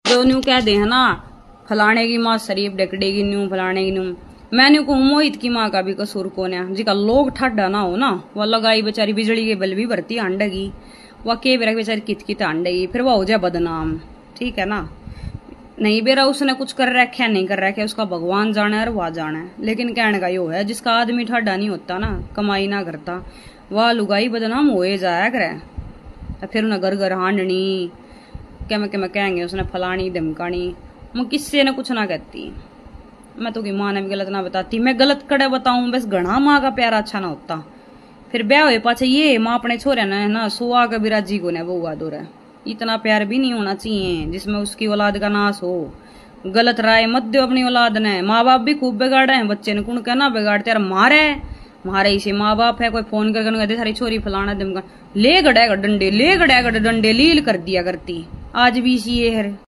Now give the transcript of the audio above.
जो न्यू कह दे है ना फलाने की माँ शरीफ डकड़ेगी न्यू फलाने की न्यू, मैंने को मोहित की माँ का भी कसूर कौन है जिका लोग ठड्डा ना हो ना, वह लगाई बेचारी बिजली के बल भी भरती अंडेगी, वह के बेरा बेचारी कित कित अंडेगी, फिर वह हो जाए बदनाम। ठीक है ना, नहीं बेरा उसने कुछ कर रखा नहीं कर रखा उसका भगवान जाने और वह जाने, लेकिन कहने का यो है जिसका आदमी ठड्डा नहीं होता ना, कमाई ना करता, वह लुगाई बदनाम होए जाया करे। फिर उन्हें घर घर हांडनी क्या मैं कहेंगे उसने फलानी धमकानी, मैं किससे ने कुछ ना कहती, मैं तो की माँ ने भी गलत ना बताती, मैं गलत कड़े बताऊं बस घना माँ का प्यार अच्छा ना होता। फिर ब्याह हुए पाछे ये माँ अपने छोरे ने ना सुहा के बिराजी को ने बउआ दो रहा, इतना प्यार भी नहीं होना चाहिए जिसमें उसकी औलाद का नाश हो। गलत राय मत दो अपनी औलाद ने, माँ बाप भी खूब बिगाड़े हैं बच्चे ने, कुण कहना बिगाड़ते यार मारे इसे माँ बाप है, कोई फोन करके कहते सारी छोरी फलाना दमका ले गड़ेगा डंडे लील कर दिया करती, आज भी इसी ये है।